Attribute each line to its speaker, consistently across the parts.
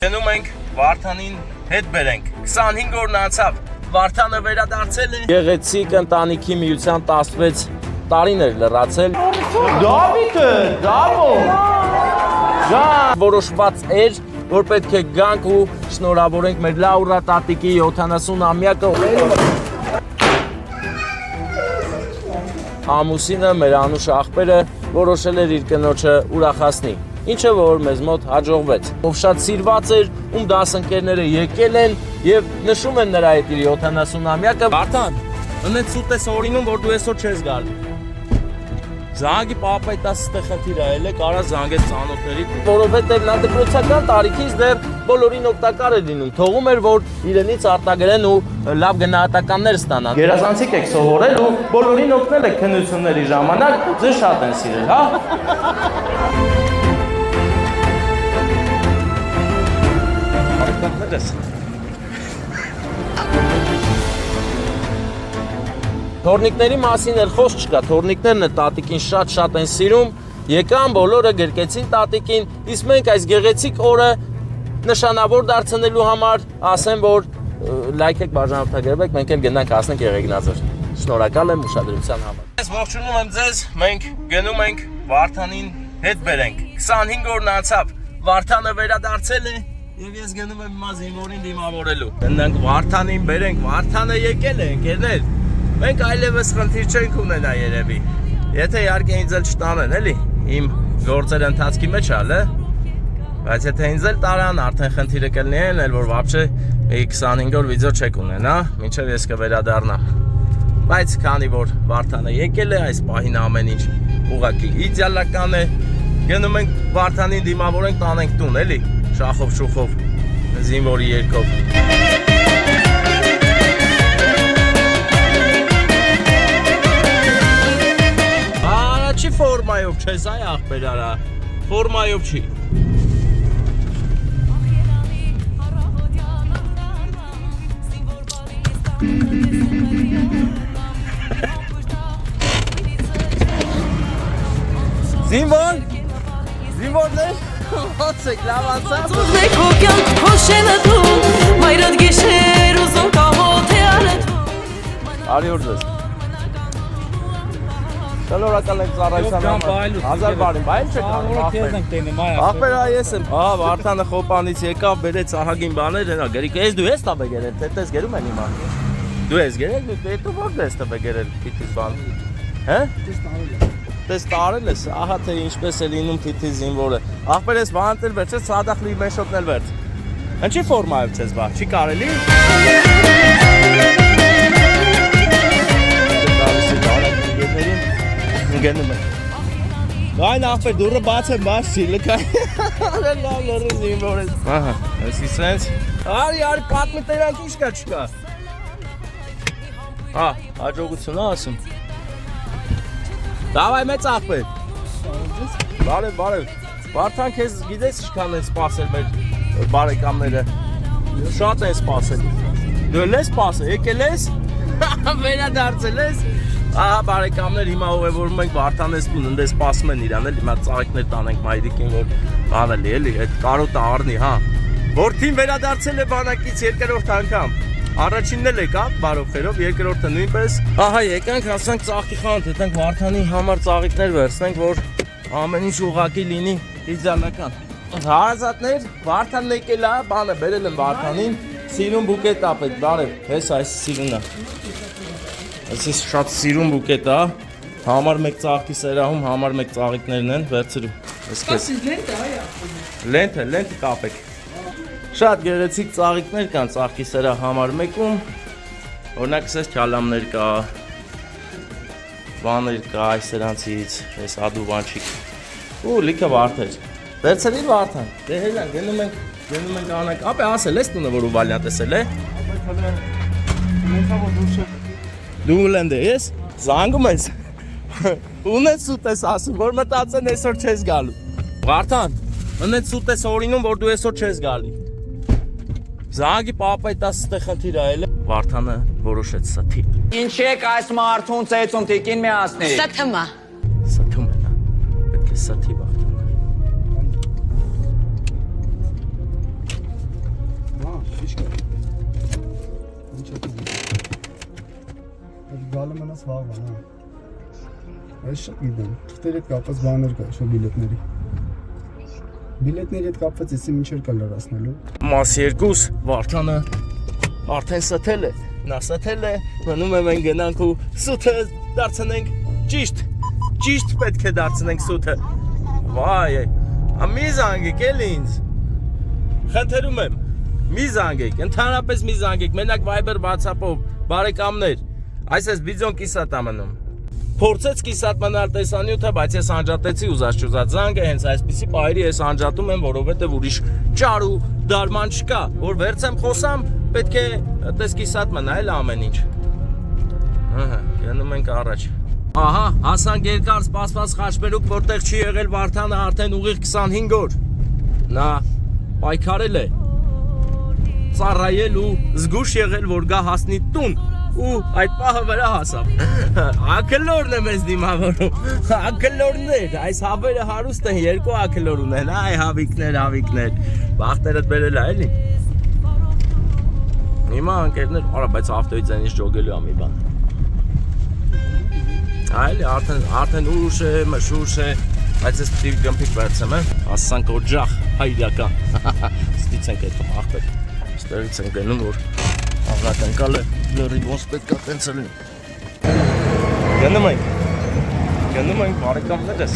Speaker 1: Գնում ենք Վարդանին հետ բերենք 25 օրն անցավ Վարդանը վերադարձել է Գեղեցիկ ընտանիքի միության 16 տարիներ լրացել Դավիթը, դավո Որոշված էր, որ պետք է գանք ու շնորհավորենք մեր Լաուրա տատիկի 70-ամյակը Ամուսինը, մեր անուշ աղբերը որոշել էր իր կնոջը ուրախացնի Ինչը որ մեզ մոտ հաջողվեց Ով շատ սիրված էր, ում դասընկերները եկել են Եվ նշում են նրա հետ իր 70-ամյակը Վարդան, ընդ սուտ ես օրինում, որ դու այսօր չես գալի Զանգի պապայտաս ստե խնդիրը էլ է, կարա զանգես ծանոթների Որովհետև նա դպրոցական տարիքից դեռ բոլորին օգտակար է լինում Թողում էր, որ իրենից արտագրեն ու լավ գնահատականներ ստանան Գերազանցիկ եք սովորել ու բոլորին օգնել եք քննությունների ժամանակ Ձեզ շատ են սիրել, հա? Թորնիկների մասին էլ խոսք չկա, թորնիկներն էլ տատիկին շատ են սիրում Եկան բոլորը գրկեցին տատիկին, իսկ մենք այս գեղեցիկ օրը նշանավոր դարձնելու համար ասեմ, որ լայք եք բաժանորդագրվեք, մենք էլ գնանք ասնենք Եղեգնաձոր Շնորհակալ եմ ուշադրության համար Ես ողջունում եմ ձեզ, մենք գնում ենք Վարդանին հետ բերենք 25 օրն անցավ, Վարդանը վերադարձել է Եվ ես գնում եմ հիմա զինվորին դիմավորելու Գնանք Վարդանին բերենք, Վարդանը եկել է, ընկերներ Մենք այլևս խնդիր չենք ունենա երևի Եթե իհարկե ինձ էլ չտանեն, էլի Իմ գործեր ընթացքի մեջ ալ, Բայց եթե ինձ էլ տարան, արդեն խնդիրը կլինի էլ, որ վաբշե 25 օր վիդեո չեք ունենա Մինչև ես կվերադառնամ Բայց քանի որ Վարդանը եկել է, այս պահին ամեն ինչ ուղղակի իդեալական է Գնում ենք Վարդանին դիմավորենք, տանենք տուն, էլի Շախով շուխով, զինվորի երկով Չի ֆորմայով չես այ աղբեր արա, ֆորմայով չի Զինվոր, զինվորներ, ոնց եք լավ անցավ Ձուզնեք հոգյան հոշենը դու, մայրդ գիշեր ուզում կահոտ է արեթու Արի որ ձեզ Շնորհակալ եք ծառայության համար, հազար բարին, բայել չեք աղբեր Աղբեր այս եմ, Վարդանը խոպանից եկավ, բերեց ահագին բաներ, գրիկ, ես դու ես տաբե գերել, տետես գերում են հիմա Դու ես գերել, դու որ ես տաբե գերել պիտիս բան, հե? Տես տարել ես, ահա թե ինչպես է լինում պիտի զինվորը Աղբեր ես վանտ էլ վերջ, սադախլի մեշոտն էլ վերջ Հնչի ֆորմայով չես բա, չի կարելի Գնում եմ Այն աղբեր դուրը բաց եմ բացի լկայ Լավ լրի զինվոր ես Ահա, եսի սենց Արի պատմի տերանք ինչ կա չկա Հա, հաջողություն ասում Դավայ մեծ աղբեր Բարև Վարդան քեզ գիտես ինչքան են սպասել մեր բարեկամները Շատ են սպասել Դու էլ ես սպասել, եկել ես Վերադարձել ես Ահա բարեկամներ հիմա ուղևորում ենք Վարդանես տուն, ընդ սպասում են իրան էլ հիմա ծաղիկներ տանենք մայրիկին, որ բանելի էլի, այդ կարոտը առնի, հա Որդին վերադարձել է բանակից երկրորդ անգամ Առաջինն էլ եկավ, բարով խերով, երկրորդը նույնպես Ահա եկանք, ասանք ծաղկի խանութ, հետենք Վարդանի համար ծաղիկներ վերցնենք, որ ամեն ինչ ուղղակի լինի իդեալական Հարազատներ, Վարդանն եկել է, բանը բերել են Վարդանին, սիրուն բուկետ ապետ, բարև, հես այս սիրունը Այսիս շատ սիրուն բուկետ է, համար մեկ ծաղկի սերահում, համար մեկ ծաղիկներն են, վերցրու, ես կեզ Լենթը կապեք Շատ գերեցիկ ծաղիկներ կան ծաղկի սերա համար մեկում Օրինակ սես չալամներ կա, բաներ կա այս սերանցից, ես ադուվանչիկ Ու լիքը վարդեր, վերցրի Վարդան, դե հելան գնում ենք անակ, ապե ասել ես տունը որ ու վալյան տեսել է Դու լենդ ես, զանգում ես, ունեց սուտ ես ասում, որ մտածեն այսօր չես գալու Վարդան, ունեց սուտ ես օրինում, որ դու այսօր չես գալի Զանգի պապայտաս ստե խնդիրը էլ է Վարդանը որոշեց սթի
Speaker 2: Ինչ եք այս մարդուն ծեծում տիկին մի ասնի
Speaker 3: Սթմա
Speaker 1: Սթում է նա, պետք է սթի Վարդանը
Speaker 3: գալը մնաս վաղվան, հա։ Այս շատ գիտեմ, թղթերի հետ կապված բաներ կա, շո բիլետների։ Բիլետների հետ կապված էսի մինչեր կա լրացնելու։
Speaker 1: Մաս 2 Վարդանը արդեն ստել է, նա ստել է, մնում է մենք գնանք ու սութը դարձնենք ճիշտ պետք է դարձնենք սութը։ Վայ, մի զանգեք էլի ինձ։ Խնդրում եմ, մի զանգեք, ընդհանրապես մի զանգեք, մենակ Viber WhatsApp-ով, բարեկամներ, այս վիդեոն կիսատ ամնում։ Փորձեց կիսատ մնալ տեսանյութը, բայց ես անջատեցի ուզած զանգը, հենց այսպիսի բայրի ես անջատում եմ, որովհետև ուրիշ ճար ու դարման չկա, որ վերցեմ խոսամ, պետք է տես կիսատ մնա էլ ամեն ինչ։ Ահա, գնում ենք առաջ։ Ահա, հասանք երկար սպասված խաչմերուկ, որտեղ չի եղել Վարդանը արդեն ուղիղ 25 օր։ Նա պայքարել է, ծառայել ու զգուշ եղել, որ գա հասնի տուն ու այդ պահը վրա հասավ։ Ակլորն է մեզ դիմավորում, ակլորներ, այս հավերը հարուստ են, 2 ակլոր ունեն, այ հավիկներ, բախտերդ բերել է էլի։ Հիմա ընկերներ, արա, բայց ավտոյից այնից ջոգելու ա մի բան։ Այլի, արդեն ուշ է, մշուշ է, բայց ես պիտի գմպիկ վերցեմ, ասանք օջախ, հայրական, ստից ենք այդ աղպետ, ստերից ենք գնում, որ աղատ ընկալ է, լրիվ ոնց պետք է տենց է լինի։ Գնում ենք բարեկամներս։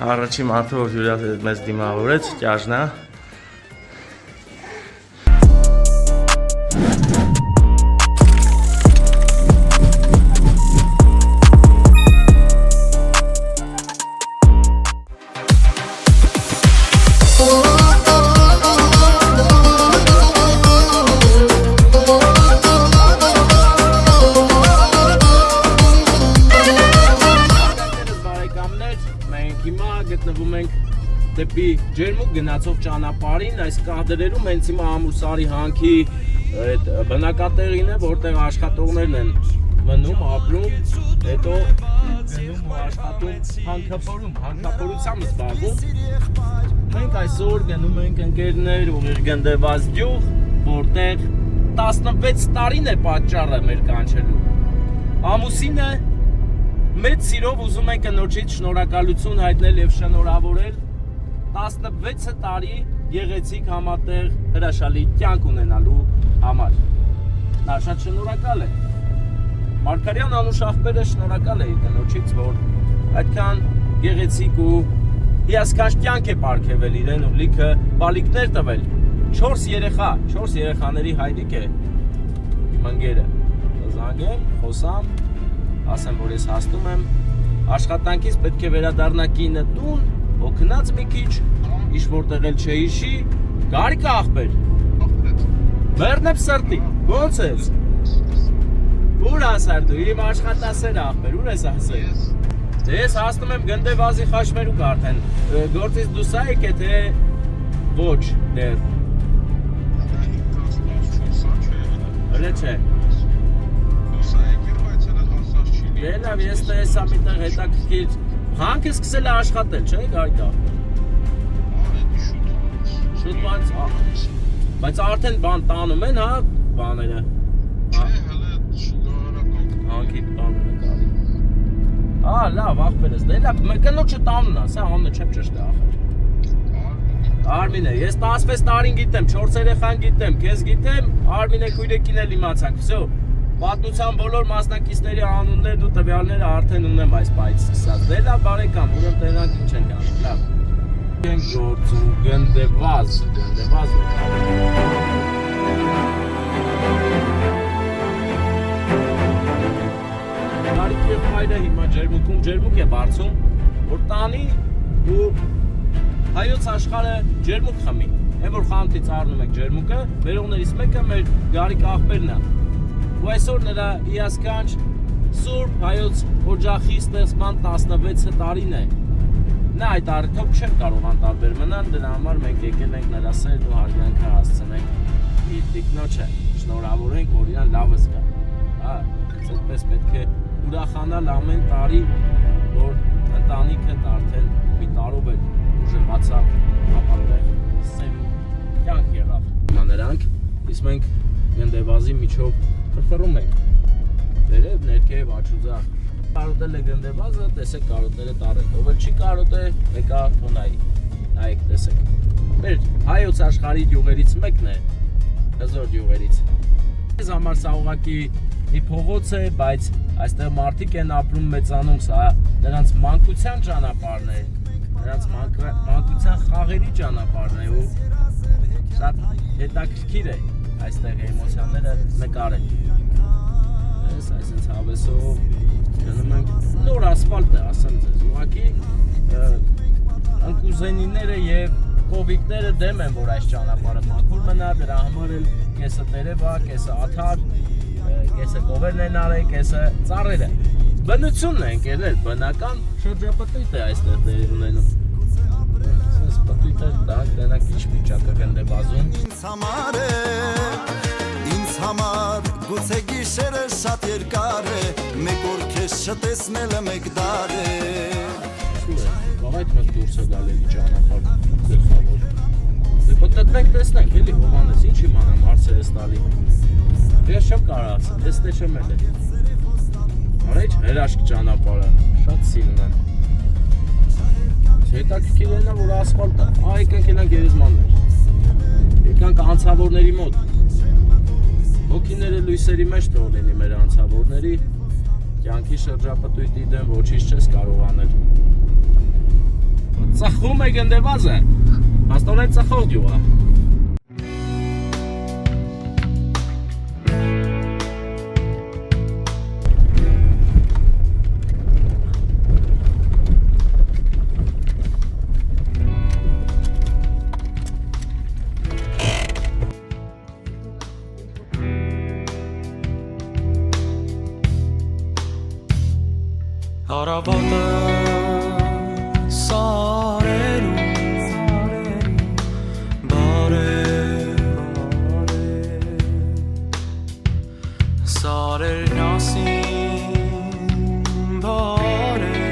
Speaker 1: Առաջի մարդը, որ հյուրատ մեզ դիմավորեց, ճաժն է։ Դեպի ջերմուկ գնացող ճանապարհին, այս կադրերում հենց հիմա Ամուրսարի հանքի այդ բնակատեղին է, որտեղ աշխատողներն են մնում, ապրում, հետո գնում ու աշխատում հանքապորությամբ զբաղվում։ Մենք այսօր գնում ենք ընկերներ ուղիղ գնդեված գյուղ, որտեղ 16 տարին է պատճառը մեր կանչելու։ Ամուսինը մեծ սիրով ուզում են կնոջից շնորհակալություն հայտնել եւ շնորհավորել 16 տարի գեղեցիկ համատեղ հրաշալի կյանք ունենալու համար։ Նա շատ շնորհակալ է։ Մարգարյան Անուշ աղբերը շնորհակալ է իր կնոջից, որ այդքան գեղեցիկ ու հիասքանչ կյանք է պարգևել իրեն ու լիքը բալիկներ տվել։ 4 երեխաների հայրիկ է իմ ընկերը։ Զանգեմ, խոսամ, ասեմ, որ ես հասնում եմ, աշխատանքից պետք է վերադառնա կինը տուն, օգնած մի քիչ, ինչ որտեղ էլ չհիշի, գարիկ աղբեր։ Մեռնեմ սրտի, ո՞նց ես։ Ուր ասար դու, իմ աշխատասեր աղբեր, ուր ես ասել։ Ես հասնում եմ գնդեվազի խաչմերուկ արդեն, գործից դուս ա եկե, թե ոչ դեր։ Հլե չէ։ Դե լավ, ես տեսա միտեղ հետաքրքիր հանք է սկսել է աշխատել, չէ՞ գարիկ աղբեր։ Շուտ բանց, բայց արդեն բան տանում են, հա, բաները։ Չէ, հələ շուգարական հանքի բաները կարի։ Լավ, աղբերս, դե լավ, կնոջը տանուն է, սա անունը չեմ ճշտ է աղբեր։ Արմինե, ես 16 տարին գիտեմ, 4 երեխան գիտեմ, քեզ գիտեմ, Արմինե քույրիկին էլ իմացանք, վсё։ Պատմության բոլոր մասնակիցների անուններն ու տվյալները արդեն ունեմ այս պայից սկսած։ Դե լավ բարեկամ, ուրեմն տենանք ինչ ենք անում, լավ։ Ենք գործում գնդեվազ տանի ու հայոց աշխարհը ջերմուկ խմի։ Այն որ խանութից առնում ենք ջերմուկը, վերողներից մեկը մեր Գարիկ աղբերն է։ Ու այսօր նրա հիասքանչ Սուրբ հայոց օջախի ստեղծման 16 տարին է։ Նա այդ առիթով չեմ կարող անտարբեր մնալ, դրա համար մենք եկել ենք նրա սերն ու հարգանքը հասցնենք իր տիկնոջը, շնորհավորենք, որ իրան լավը զգա։ Հա, այդպես պետք է ուրախանալ ամեն տարի, որ ընտանիքը արդեն մի տարով է ուժեղացավ, ապատեղ, սև կյանք եղավ։ Հիմա նրանք, իսկ մենք գնդեվազի միջով ֆրֆռում ենք։ Վերև, ներքև, աչուձախ։ Կարոտել է գնդեվազը, տեսեք կարոտել է տարել։ Ով էլ չի կարոտել, եկա թոնայի։ Նայեք, տեսեք։ Մեր հայոց աշխարհի գյուղերից մեկն է, հզոր գյուղերից։ Այս համար սա ուղղակի մի փողոց է, բայց այստեղ մարդիկ են ապրում մեծանում, սա նրանց մանկության ճանապարհն է, նրանց մանկության խաղերի ճանապարհն է ու շատ հետաքրքիր է այստեղ էմոցիաները նկարել։ Այսինքն հավեսով գնում ենք նոր ասֆալտ է, ասեմ ձեզ, ուղղակի ընկուզենիները եւ կովիկները դեմ են, որ այս ճանապարհը մաքուր մնա, դրա համար էլ կեսը տերև է, կեսը աթար, կեսը կովերն են արել, կեսը ծառերը։ Բնությունն է ընկերներ, բնական շրջապատույտ է այստեղ տեղի ունենում։ Սենց պատույտը դրանք ինչ վիճակը գնդեվազում։
Speaker 4: Ինձ համար գուցե գիշերը շատ երկար է, մեկ օր քեզ չտեսնելը մեկ դար է։
Speaker 1: Բաղ այդ մենք դուրս է գալելի ճանապարհ գլխավոր։ Դե պատտվենք տեսնենք, էլի Հովհաննես, ինչ իմանամ հարցեր ես տալի։ Ես չեմ կարող ասել, ես թե չեմ էլ։ Արեջ հրաշք ճանապարհը, շատ սիրուն է։ Հետաքրքիր է նա, որ ասֆալտ է։ Եկանք էնանք գերեզմաններ։ Եկանք անցավորների մոտ։ Հոգիները լույսերի մեջ թող լինի մեր անցավորների, կյանքի շրջապատույտի դեմ ոչինչ չես կարող անել։ Ծխում է գնդեվազը, հաստորեն ծխող գյուղ է։
Speaker 5: Արավատը սարերում բարև սարերն ասին բարև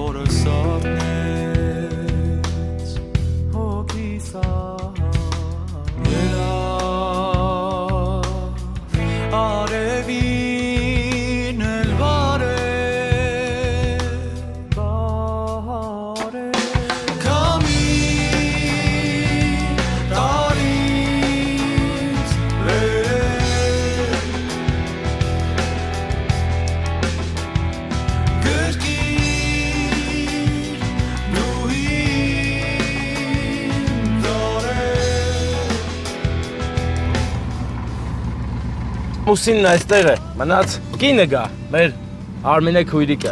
Speaker 5: օրը սարնեց հոգի սար արևի
Speaker 1: Մուսինն այստեղ է, մնաց կինը գա, մեր Արմինե քույրիկը։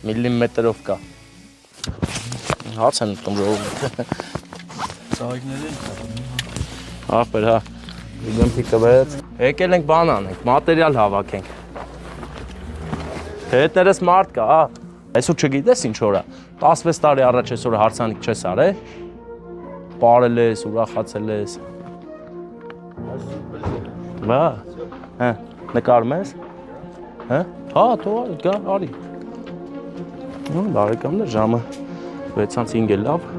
Speaker 1: Միլիմետրով կա։ Հաց են ուտում ժողովուրդը։
Speaker 5: ծաղիկների են
Speaker 1: Ախպեր, հա, իգմպիկը վեց։ Եկել ենք բան անենք, մատերիալ հավաքենք։ Հետներս մարդ կա, հա։ Այսօր չգիտես ինչ օր է, 16 տարի առաջ այսօր հարցանիք չես արել, պարել ես, ուրախացել ես։ Բա, հա, նկարում ես, հա, թող գա, արի։ Բարեկամներ, ժամը 6:05 է լավ։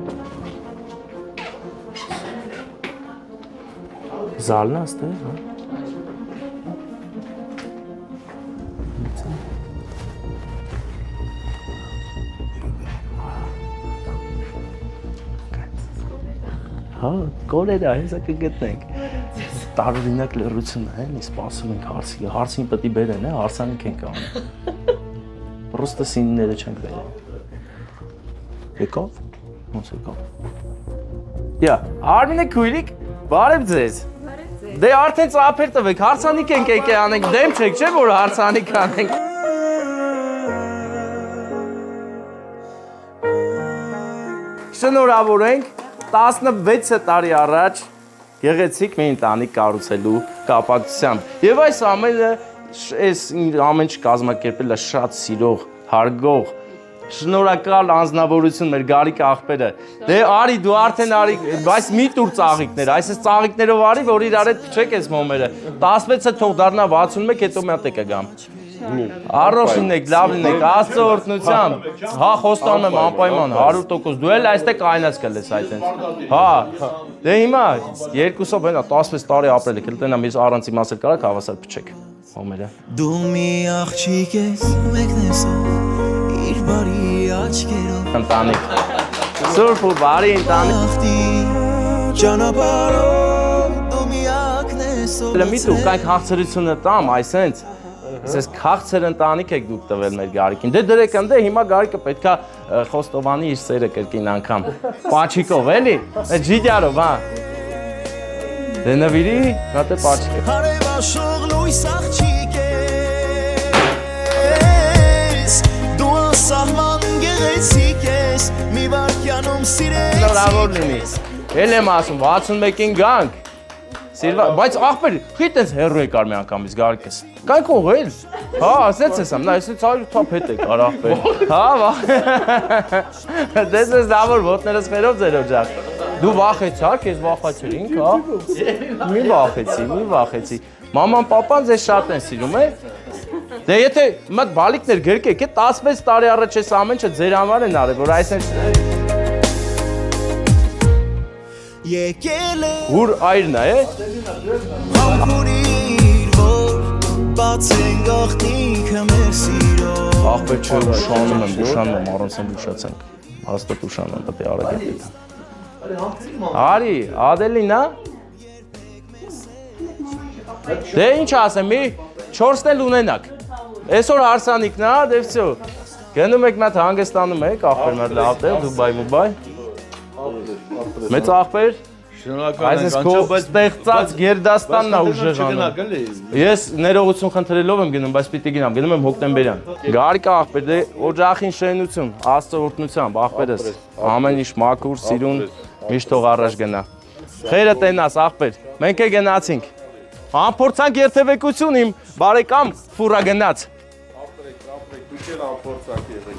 Speaker 1: Զալն է ստեղ, հա։ Հա, կորերը հեսա կգտնենք։ Տարօրինակ լրություն է, էլի սպասում ենք հարցին պետք է բերեն, հարցանիք ենք անում։ Պրոստը սինիները չենք բերել։ Եկավ։ Ոնց եկավ։ Յա, Արմինե քույրիկ, բարև ձեզ։ Դե արդեն ծափեր տվեք, հարցանիք ենք եկե անենք, դեմ չեք, չէ՞ որ հարցանիք անենք։ Շնորհավոր ենք 16 տարի առաջ գեղեցիկ մի ընտանիք կառուցելու կապակցությամբ։ Եվ այս ամենը ամեն ինչ կազմակերպել է շատ սիրող, հարգող, շնորհակալ անձնավորություն մեր Գարիկ աղբերը։ Դե արի դու արդեն արի, բայց մի տուր ծաղիկներ, այսպես ծաղիկներով արի, որ իրար հետ փչեք այս մոմերը։ 16-ը թող դառնա 61, հետո մի հատ է կգամ։ Առողջ լինեք, լավ լինեք, Աստծո օրհնությամբ։ Հա, խոստանում եմ անպայման 100% դու էլ այստեղ կայնած կլես այդտենց։ Հա։ Դե հիմա երկուսով բենա 16 տարի ապրել եք, դենա մեզ առանց իմացել կարաք հավասար փչեք մոմերը։
Speaker 6: Դու մի աղջիկ ես, մեկն ես իր բարի աչքերով
Speaker 1: Ընտանիք։ Սուրբ ու բարի ընտանիք։
Speaker 6: Ախտի ճանապարհով դու միակն ես
Speaker 1: Լմիտու կանք հաղթրությունը տամ, այսենց Ես քաղցր ընտանիք եք դուք տվել մեր Գարիկին։ Դե դրեք ընդ հիմա Գարիկը պետքա խոստովանի իր սերը կրկին անգամ։ Պաչիկով էլի։ Ջիջարով, հա։ Դե նվիրի, հատե պաչիկը։
Speaker 6: Հարևաշող լույս աղջիկ ես Դու անսահման գեղեցիկ ես Մի վարկյանում սիրեցիկ
Speaker 1: Շնորհավոր լինի։ Էլ եմ ասում 61-ին գանք։ Բայց աղբեր, խիտ ես հեռու եկար մի անգամից Գարիկս։ Կանք ուղղել։ Հա, ասեց եմ, նա այսպես ծայր թափ հետ եկար աղբեր։ Հա, դες ես դավոր ոտներս խերով ձեր օջախ։ Դու վախեցար, քեզ վախացրինք, հա։ Մի վախեցի։ Մաման պապան ձեզ շատ են սիրում, է։ Դե եթե մտ բալիկներ գրկեք, 16 տարի առաջ այս ամենը ձեր համար են արել, որ այսպես
Speaker 6: Եկել է
Speaker 1: Ուր այրն է,
Speaker 6: Համբուրիր, որ բացեն գաղտնիքը մեր սիրով
Speaker 1: աղբեր չէ ուշանում եմ, առանց եմ ուշացանք, հաստատ ուշանում եմ, պետք է արագ եմ։ Արի, Ադելինա։ Դե ինչ ասեմ, մի 4-ն էլ ունենակ։ Այսօր հարսանիքն է, դե վсё։ Գնում եք մատ հանգստանում եք, աղբեր մատ լավ տեղ, Դուբայ։ Մեծ աղբեր։ Այսպես քո ստեղծած Գերդաստանն է ուժեղանում։ Ես ներողություն խնդրելով եմ գնում, բայց պիտի գնամ, գնում եմ հոկտեմբերյան։ Գարիկ աղբեր, դե օջախին շենություն, Աստծո օրհնությամբ, աղբերս։ Ամեն ինչ մաքուր, սիրուն, միշտ թող առաջ գնա։ Խերը տենաս աղբեր։ Մենք է գնացինք։ Անփորձանք երթևեկություն իմ բարեկամ ֆուրա գնաց։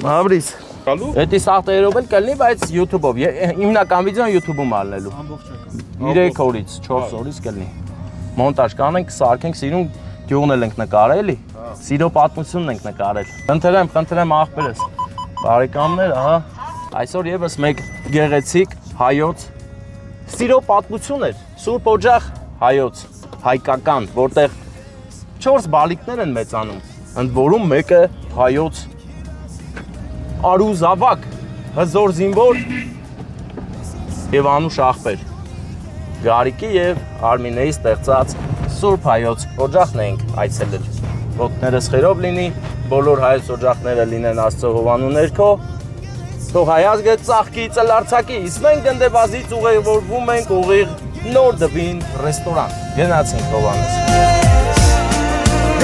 Speaker 1: Մաբրիս։ Էդի սախտերով էլ կլինի, բայց YouTube-ով, հիմնական վիդեոն YouTube-ում ալնելու։ 3 օրից, 4 օրից կլինի։ Մոնտաժ կանենք, սարքենք, սիրուն գյուղն էլ ենք նկարել, էլի։ Սիրո պատմությունն ենք նկարել։ Խնդրեմ աղբերս։ Բարեկամներ, ահա, այսօր եւս մեկ գեղեցիկ հայոց սիրո պատմություն էր։ Սուրբ օջախ հայոց, հայկական, որտեղ 4 բալիկներ են մեծանում, ընդ որում մեկը հայոց Արուզավակ, հզոր զինվոր եւ Անուշ աղբեր։ Գարիկի եւ Արմինեի ստեղծած Սուրբ հայոց օջախն ենք այցելել։ Ոտներս խերով լինի, բոլոր հայոց օջախները լինեն Աստծո հովանու ներքո։ Թող հայազգը ծաղկի, ծլարցակի, իսկ մենք գնդեվազից ուղևորվում ենք ուղիղ Նոր Դվին ռեստորան։ Գնացինք Հովանես։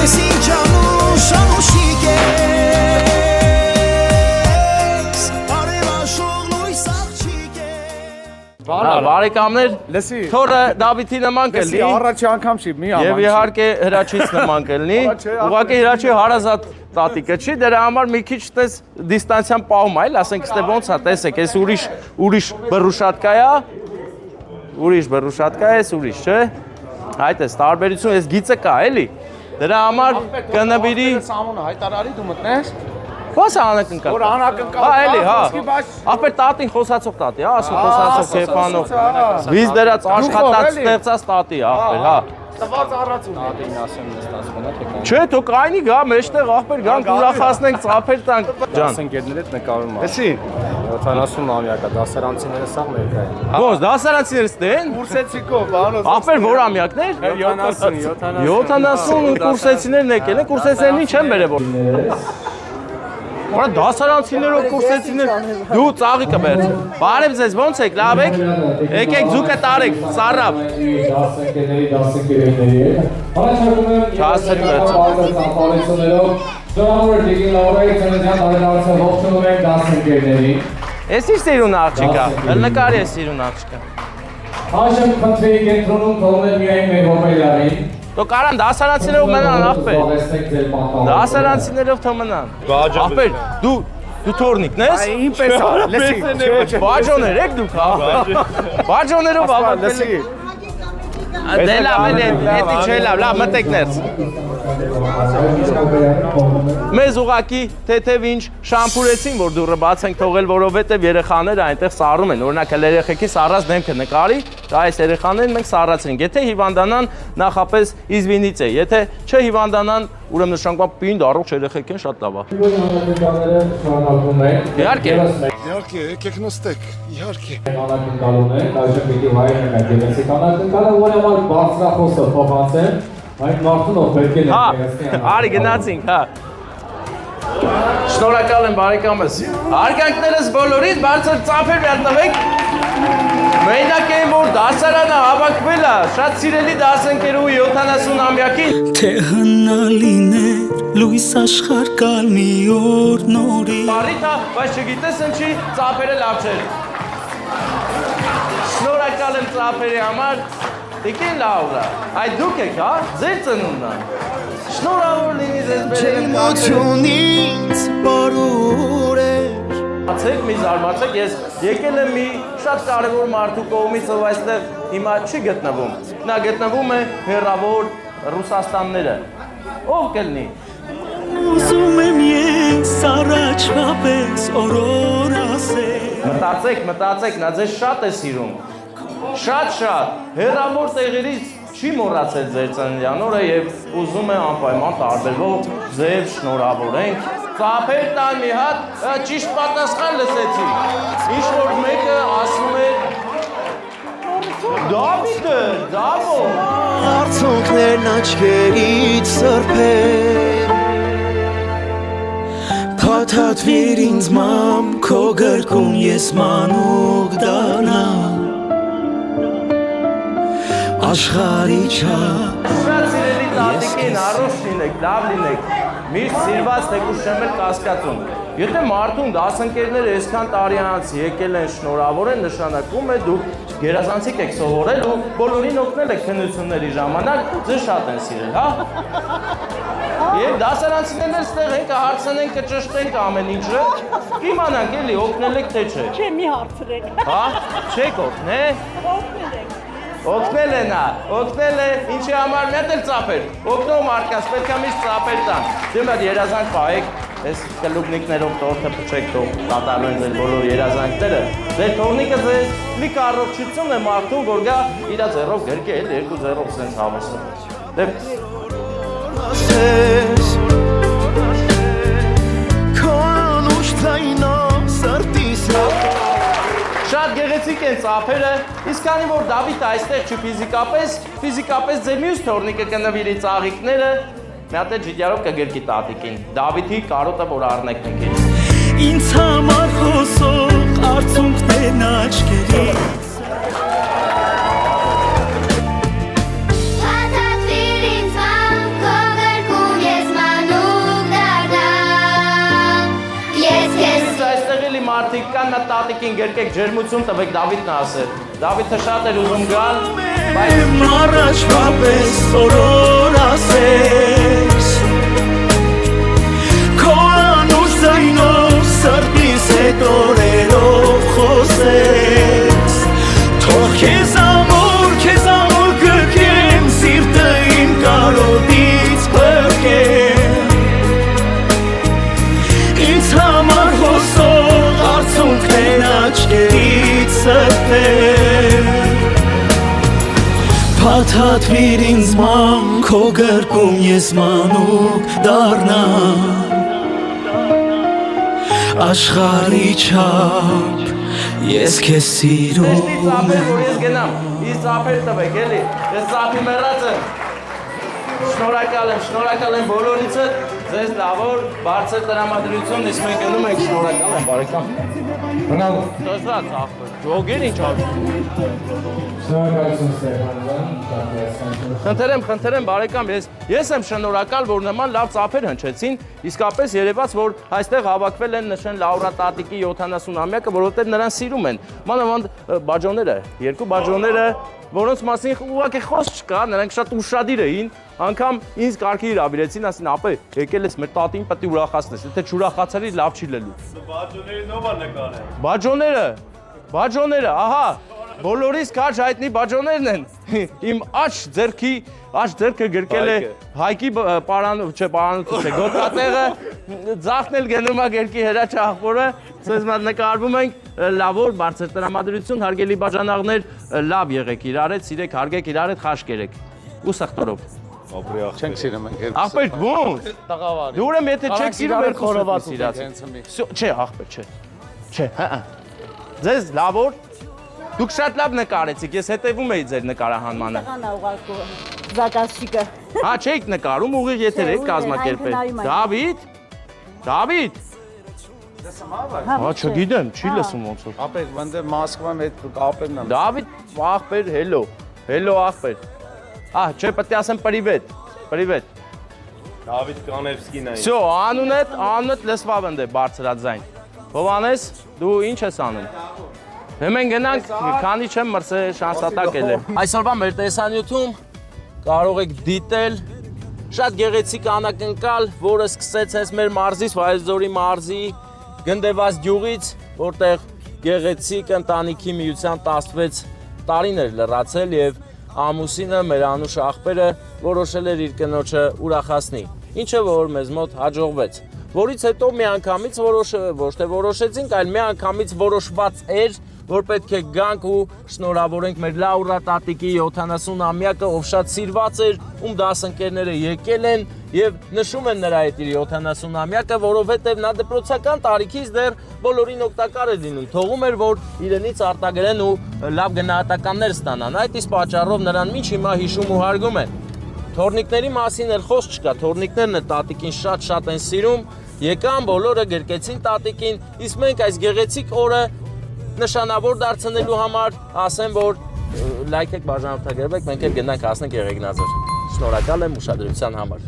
Speaker 6: Ես ինչ անուշիկ ես
Speaker 1: Բարեկամներ, թորը Դավիթի նման կլինի։
Speaker 3: Առաջի անգամ չի, մի
Speaker 1: Եվ իհարկե հրաչից նման կլինի։ Ուղղակի հրաչի հարազատ տատիկը չի, դրա համար մի քիչ տես դիստանցիան պահում այլ, ասենք ստե ոնց է, տեսեք, այս ուրիշ բռուշատկա է, ուրիշ, չէ։ Այդ է, տարբերություն, այս գիծը կա, էլի։ Դրա համար կնվիրի
Speaker 3: Սամոնը հայտարարի դու մտնես։
Speaker 1: Ո՞նց է անակնկալ։
Speaker 3: Որ անակնկալ։
Speaker 1: Հա, էլի, հա։ Ապեր տատին խոսացող տատի, հա, ասում խոսացող քեփանով։ Վիզ դրած աշխատած ստեղծած տատի, ապեր, հա։
Speaker 3: Տված առածուն։ Տատին ասեմ ստացվում է թե։
Speaker 1: Չէ, թո կայնի գա, մեջտեղ ախպեր գանք ուրախացնենք, ծափեր տանք։ Ջան։
Speaker 7: Ընկերներ հետ նկարում եմ։
Speaker 3: Էսի
Speaker 7: 70-ամյակա դասարանցիները սա ներկային։
Speaker 1: Ոնց, դասարանցիներս դեն։
Speaker 3: կուրսեցիկով, բանոց։
Speaker 1: Ախպեր որ ամյակներ։
Speaker 7: 70
Speaker 1: 70 կուրսեցիներն եկել են, կուրսեցիներն ինչ են բերել որ։ Որա դասարանցիներով կուրսեցիներ։ Դու ծաղիկը բեր։ Բարև ձեզ, ո՞նց եք, լավ եք։ Եկեք ձուկը տարեք, սառավ։ Չասերի վերջ։ Ես իր սիրուն աղջիկա, նկարի ես սիրուն աղջիկա։
Speaker 8: Այժմ խնդրի կենտրոնում թողնել միայն մեր հոբելարին։
Speaker 1: Դու կարան դասարանցիներով մնան, աղբեր։ Դասարանցիներով թող մնան։ Աղբեր, դու թորնիկն ես։
Speaker 7: Ինպես արա, լսի։
Speaker 1: Բաժոներ եք դուք, հա։ Բաժոներով ավա, լսի։ Դե լավ, էդի չէ լավ, մտեք ներս։ Մեզ ուղակի թեթև ինչ շամփուրեցին, որ դուռը բաց ենք թողել, որովհետև երեխաները այնտեղ սառում են։ Օրինակ հենց երեխեքի սառած դեմքը նկարի, դա այս երեխաներին մենք սառացրինք։ Եթե հիվանդանան, նախապես իզվինից է, եթե չհիվանդանան, ուրեմն նշանակում պինդ առողջ երեխեք են, շատ լավ է։ Իհարկե։
Speaker 3: Իհարկե, եկեք նստեք, իհարկե։
Speaker 8: Անակնկալում է, այժմ պիտի վայրեն եք գեղեցիկ անակնկալը, որ համար բարձրախոսը փոխանցեն, այդ մարդուն ով պետք է ներկայացնի։
Speaker 1: Արի գնացինք, հա։ Շնորհակալ եմ բարեկամս։ Հարգանքներս բոլորիդ բարձր ծափեր միատնվեք։ Մենակ են, որ դասարանը հավաքվել է, շատ սիրելի դասընկերուհի 70-ամյակին։
Speaker 6: Թե հնալիներ լույս աշխարհ կալ մի օր նորի
Speaker 1: Բարիթ է, բայց չգիտես ինչի ծափերը լավ չէր։ Շնորհակալ եմ ծափերի համար։ Տիկին Լաուրա, այդ դուք եք, հա, ձեր ծնունդն է։ Շնորհավոր լինի ձեզ բերել եմ
Speaker 6: Ջերմությունից բարուր էր
Speaker 1: Ացեք, մի զարմացեք, ես եկել եմ մի շատ կարևոր մարդու կողմից, ով այստեղ հիմա չի գտնվում։ Նա գտնվում է հեռավոր Ռուսաստանները։ Ով կլինի։
Speaker 6: Ուզում եմ ես առաջվա պես օրոր ասել
Speaker 1: Մտածեք, նա ձեզ շատ է սիրում։ Շատ, հեռավոր տեղերից չի մոռացել ձեր ծննդյան օրը եւ ուզում է անպայման տարբերվող ձեւ շնորհավորենք։ Ծափեր տան մի հատ ճիշտ պատասխան լսեցի։ Ինչ որ մեկը ասում է Դավիթը, դավո։
Speaker 6: Արցունքներն աչքերից սրբեն Փաթաթվիր ինձ մամ քո գրկում ես մանուկ դառնամ Աշխարհի չափ
Speaker 1: Շատ սիրելի տատիկին, առողջ լինեք, լավ լինեք, միշտ սիրված թեկուզ չեմ էլ կասկածում։ Եթե մարդուն դասընկերները այսքան տարի անց եկել են շնորհավոր են, նշանակում է դուք գերազանցիկ եք սովորել ու բոլորին օգնել եք քննությունների ժամանակ, ձեզ շատ են սիրել, հա։ Եվ դասարանցիներն ստեղ են կհարցնեն, կճշտենք ամեն ինչը, կիմանանք էլի օգնել եք թե չէ։
Speaker 9: Չէ, մի հարցրեք։
Speaker 1: Հա, չեք օգնել։
Speaker 9: Օգնել եք։
Speaker 1: Օգնել է նա, օգնել է, ինչի համար մի հատ էլ ծափեր, օգնող մարդկանց, պետք է միշտ ծափեր տան։ Դեմ այդ երազանք պահեք, այս կլուբնիկներով տորթը փչեք թող կատարվեն ձեր բոլոր երազանքները։ Ձեր թողնիկը ձեզ մի առողջություն է մարդուն, որ գա իր ձեռով գրկի էլ 2 ձեռով սենց հավեսը։ Դե
Speaker 6: Քո անուշ ձայնով սրտիս
Speaker 1: շատ գեղեցիկ են ծափերը, իսկ քանի որ Դավիթը այստեղ չի ֆիզիկապես ձեր մյուս թորնիկը կնվիրի ծաղիկները, մի հատ ջիդյարով կգրկի տատիկին։ Դավիթի կարոտը որ առնեք նկի։
Speaker 6: Ինձ համար խոսող արցունքներն աչքերից
Speaker 1: Մարդիկ կան, նա տատիկին գրկեք ջերմություն տվեք, Դավիթն ասել։ Դավիթը շատ էր ուզում գալ, բայց
Speaker 6: առաջվա պես օրոր ասես Քո անուշ ձայնով սրտիս հետ օրերով խոսես Թող քեզ ամոր գրկեմ սիրտը իմ կարոտից բրկեմ Ինձ համար հոսող արցունքներն աչքերից սրբեն Փաթաթվիր ինձ մամ քո գրկում ես մանուկ դառնամ Աշխարհի չափ ես քեզ սիրում
Speaker 1: եմ որ ես գնամ, ինձ ծափեր տվեք, էլի, ես ծափի մեռած եմ Շնորհակալ եմ բոլորիցդ Ձեզ լավոր բարձր տրամադրություն, իսկ մենք գնում ենք շնորհակալ եմ, բարեկամ։
Speaker 8: Բնավ,
Speaker 1: Դասած ախպեր, ջոգեր ինչ ա։
Speaker 8: շնորհակալություն Ստեփան ջան,
Speaker 1: Խնդրեմ, բարեկամ, ես եմ շնորհակալ, որ նման լավ ծափեր հնչեցին, իսկապես երևաց, որ այստեղ հավաքվել են նշեն Լաուրա տատիկի 70-ամյակը, որովհետև նրան սիրում են։ Մանավանդ բաժոները, երկու բաժոները, որոնց մասին ուղղակի խոսք չկա, նրանք շատ ուշադիր էին, անգամ ինձ կարգի հրավիրեցին, ասին ապե, եկել ես մեր տատին պետք է ուրախացնես, եթե չուրախացարի լավ չի լելու։
Speaker 5: Բաջոների նոմա նկարել։
Speaker 1: Բաջոները, ահա, բոլորիս քաջ հայտնի բաջոներն են։ Իմ աջ ձեռքը գրկել է Հայկի պարանոցը, գոտկատեղը, ձախն էլ գնում է գերկի հրաչ աղբորը, ցեզ մատ նկարվում ենք, լավոր բարձր տրամադրություն, հարգելի բաժանաղներ, լավ եղեք իրար հետ, սիրեք, հարգեք իրար հետ, խաշ կերեք։ Ու սխտորով։
Speaker 7: Չենք սիրում ենք երկուսը։
Speaker 1: Աղբեր, ո՞նց։
Speaker 7: Տղավարի։
Speaker 1: Դու ուրեմն եթե չեք սիրում
Speaker 7: իրար
Speaker 1: երկուսը
Speaker 7: խորոված
Speaker 1: սիրած։ Չէ, աղբեր, չէ։ Չէ, հա։ Ձեզ լավոր Դուք շատ լավ նկարեցիք, ես հետևում էի ձեր նկարահանմանը։
Speaker 9: Տղան ուղարկու զակազչիկը։
Speaker 1: Հա, չէիք նկարում, ուղիղ եթեր եք կազմակերպել։ Դավիթ։ Հա, չգիտեմ, չի լսում ոնց որ։
Speaker 7: Ապեք, վնդե Մոսկվայում հետ կապեմ նա։
Speaker 1: Դավիթ, աղբեր, հելո աղբեր։ Չէ, պետք է ասեմ պրիվետ։
Speaker 5: Դավիթ Կանևսկին այն։
Speaker 1: Всё, անունդ լսվավ ընդ է բարձրաձայն։ Հովանես, դու ինչ ես անում։ Մենք գնանք, քանի չեմ մրսե շանսատակ էլ է։ Այսօրվա մեր տեսանյութում կարող եք դիտել շատ գեղեցիկ անակնկալ, որը սկսեց հենց մեր մարզից, Վայոց-Ձորի մարզի Գնդեված գյուղից, որտեղ գեղեցիկ ընտանիքի միության 16 տարին էր լրացել եւ ամուսինը մեր Անուշ աղբերը որոշել էր իր կնոջը ուրախացնի, ինչը որ մեզ մոտ հաջողվեց, որից հետո միանգամից ոչ թե որոշեցինք, այլ միանգամից որոշված էր, որ պետք է գանք ու շնորհավորենք մեր Լաուրա տատիկի 70-ամյակը, ով շատ սիրված էր, ում դասընկերները եկել են եւ նշում են նրա հետ իր 70-ամյակը, որովհետեւ նա դպրոցական տարիքից դեռ բոլորին օգտակար է լինում, թողում էր, որ իրենից արտագրեն ու լավ գնահատականներ ստանան։ Այդ իսկ պատճառով նրան մինչ հիմա հիշում ու հարգում են։ Թորնիկների մասին էլ խոսք չկա, թորնիկներն էլ տատիկին շատ են սիրում, եկան բոլորը գրկեցին տատիկին, իսկ մենք այս գեղեցիկ օրը նշանավոր դարձնելու համար ասեմ, որ լայքեք, բաժանորդագրվեք, մենք էլ գնանք հասնենք Եղեգնաձոր։ Շնորհակալ եմ ուշադրության համար։